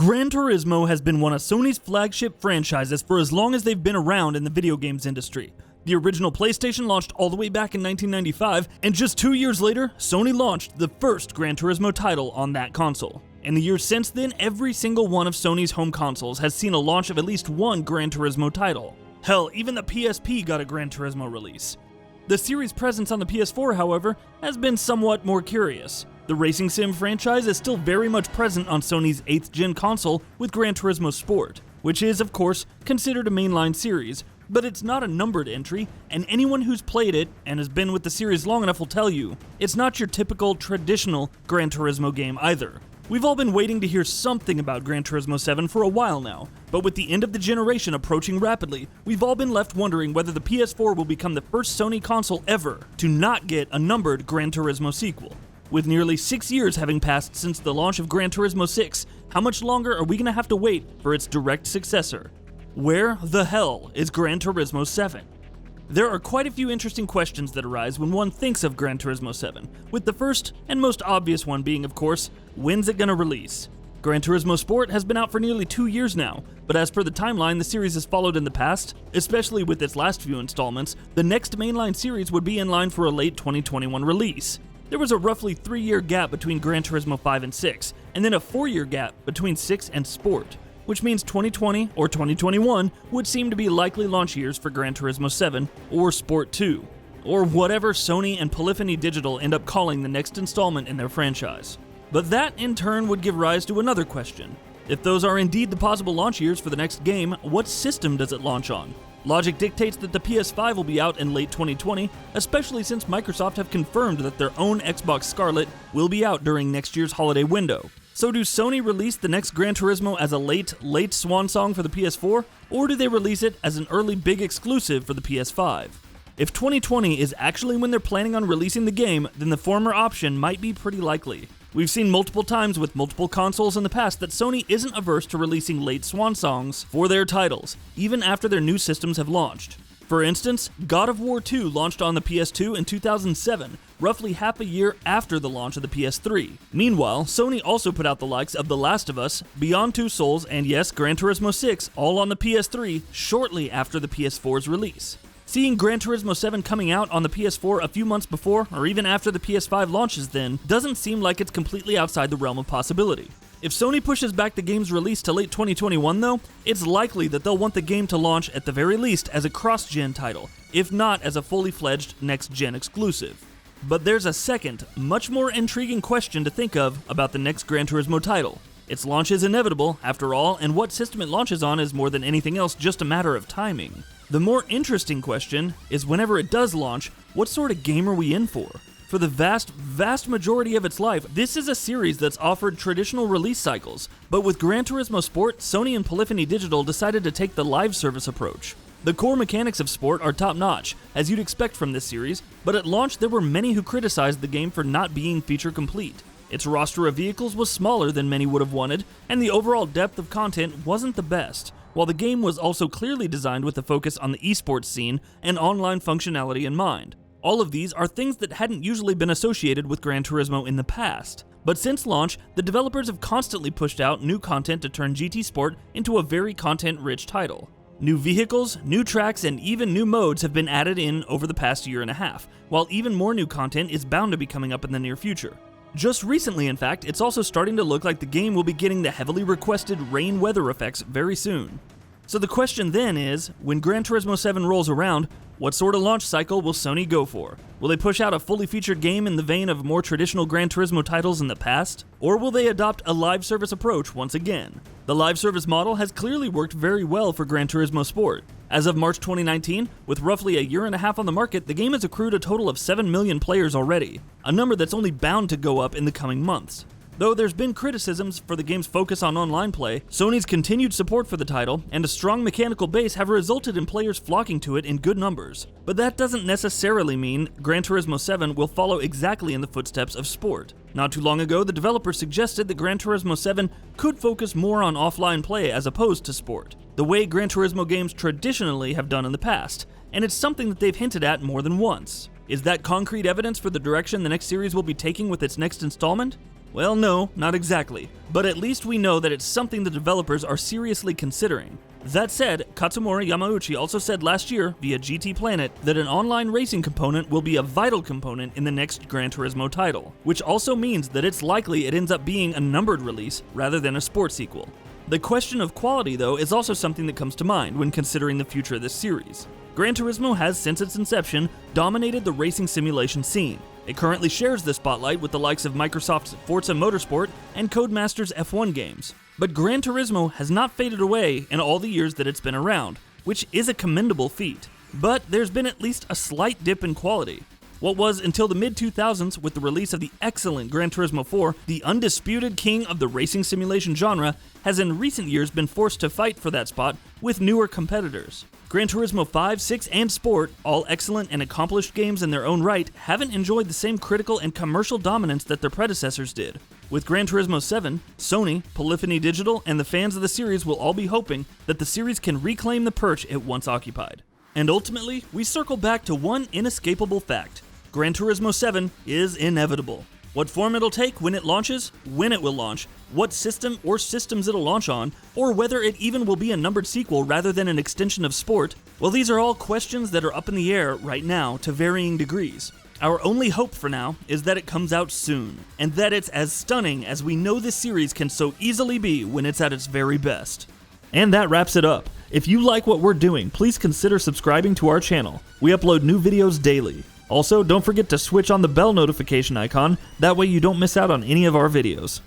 Gran Turismo has been one of Sony's flagship franchises for as long as they've been around in the video games industry. The original PlayStation launched all the way back in 1995, and just 2 years later, Sony launched the first Gran Turismo title on that console. In the years since then, every single one of Sony's home consoles has seen a launch of at least one Gran Turismo title. Hell, even the PSP got a Gran Turismo release. The series' presence on the PS4, however, has been somewhat more curious. The racing sim franchise is still very much present on Sony's 8th gen console with Gran Turismo Sport, which is, of course, considered a mainline series, but it's not a numbered entry, and anyone who's played it and has been with the series long enough will tell you, it's not your typical, traditional Gran Turismo game either. We've all been waiting to hear something about Gran Turismo 7 for a while now, but with the end of the generation approaching rapidly, we've all been left wondering whether the PS4 will become the first Sony console ever to not get a numbered Gran Turismo sequel. With nearly 6 years having passed since the launch of Gran Turismo 6, how much longer are we going to have to wait for its direct successor? Where the hell is Gran Turismo 7? There are quite a few interesting questions that arise when one thinks of Gran Turismo 7, with the first and most obvious one being, of course, when's it gonna release? Gran Turismo Sport has been out for nearly 2 years now, but as per the timeline the series has followed in the past, especially with its last few installments, the next mainline series would be in line for a late 2021 release. There was a roughly 3-year gap between Gran Turismo 5 and 6, and then a 4-year gap between 6 and Sport, which means 2020 or 2021 would seem to be likely launch years for Gran Turismo 7 or Sport 2, or whatever Sony and Polyphony Digital end up calling the next installment in their franchise. But that in turn would give rise to another question. If those are indeed the possible launch years for the next game, what system does it launch on? Logic dictates that the PS5 will be out in late 2020, especially since Microsoft have confirmed that their own Xbox Scarlet will be out during next year's holiday window. So do Sony release the next Gran Turismo as a late swan song for the PS4, or do they release it as an early big exclusive for the PS5? If 2020 is actually when they're planning on releasing the game, then the former option might be pretty likely. We've seen multiple times with multiple consoles in the past that Sony isn't averse to releasing late swan songs for their titles, even after their new systems have launched. For instance, God of War 2 launched on the PS2 in 2007, roughly half a year after the launch of the PS3. Meanwhile, Sony also put out the likes of The Last of Us, Beyond Two Souls, and yes, Gran Turismo 6 all on the PS3 shortly after the PS4's release. Seeing Gran Turismo 7 coming out on the PS4 a few months before, or even after the PS5 launches then, doesn't seem like it's completely outside the realm of possibility. If Sony pushes back the game's release to late 2021 though, it's likely that they'll want the game to launch at the very least as a cross-gen title, if not as a fully fledged next-gen exclusive. But there's a second, much more intriguing question to think of about the next Gran Turismo title. Its launch is inevitable, after all, and what system it launches on is more than anything else just a matter of timing. The more interesting question is whenever it does launch, what sort of game are we in for? For the vast majority of its life, this is a series that's offered traditional release cycles, but with Gran Turismo Sport, Sony and Polyphony Digital decided to take the live service approach. The core mechanics of Sport are top-notch, as you'd expect from this series, but at launch there were many who criticized the game for not being feature-complete. Its roster of vehicles was smaller than many would have wanted, and the overall depth of content wasn't the best, while the game was also clearly designed with a focus on the esports scene and online functionality in mind. All of these are things that hadn't usually been associated with Gran Turismo in the past. But since launch, the developers have constantly pushed out new content to turn GT Sport into a very content-rich title. New vehicles, new tracks, and even new modes have been added in over the past year and a half, while even more new content is bound to be coming up in the near future. Just recently, in fact, it's also starting to look like the game will be getting the heavily requested rain weather effects very soon. So the question then is, when Gran Turismo 7 rolls around, what sort of launch cycle will Sony go for? Will they push out a fully featured game in the vein of more traditional Gran Turismo titles in the past? Or will they adopt a live service approach once again? The live service model has clearly worked very well for Gran Turismo Sport. As of March 2019, with roughly a year and a half on the market, the game has accrued a total of 7 million players already, a number that's only bound to go up in the coming months. Though there's been criticisms for the game's focus on online play, Sony's continued support for the title and a strong mechanical base have resulted in players flocking to it in good numbers. But that doesn't necessarily mean Gran Turismo 7 will follow exactly in the footsteps of Sport. Not too long ago, the developer suggested that Gran Turismo 7 could focus more on offline play as opposed to Sport, the way Gran Turismo games traditionally have done in the past, and it's something that they've hinted at more than once. Is that concrete evidence for the direction the next series will be taking with its next installment? Well, no, not exactly, but at least we know that it's something the developers are seriously considering. That said, Katsumori Yamauchi also said last year, via GT Planet, that an online racing component will be a vital component in the next Gran Turismo title, which also means that it's likely it ends up being a numbered release rather than a sports sequel. The question of quality, though, is also something that comes to mind when considering the future of this series. Gran Turismo has, since its inception, dominated the racing simulation scene. It currently shares the spotlight with the likes of Microsoft's Forza Motorsport and Codemasters F1 games. But Gran Turismo has not faded away in all the years that it's been around, which is a commendable feat. But there's been at least a slight dip in quality. What was, until the mid-2000s, with the release of the excellent Gran Turismo 4, the undisputed king of the racing simulation genre, has in recent years been forced to fight for that spot with newer competitors. Gran Turismo 5, 6, and Sport, all excellent and accomplished games in their own right, haven't enjoyed the same critical and commercial dominance that their predecessors did. With Gran Turismo 7, Sony, Polyphony Digital, and the fans of the series will all be hoping that the series can reclaim the perch it once occupied. And ultimately, we circle back to one inescapable fact. Gran Turismo 7 is inevitable. What form it'll take when it launches, when it will launch, what system or systems it'll launch on, or whether it even will be a numbered sequel rather than an extension of Sport, well, these are all questions that are up in the air right now to varying degrees. Our only hope for now is that it comes out soon, and that it's as stunning as we know this series can so easily be when it's at its very best. And that wraps it up. If you like what we're doing, please consider subscribing to our channel. We upload new videos daily. Also, don't forget to switch on the bell notification icon, that way you don't miss out on any of our videos.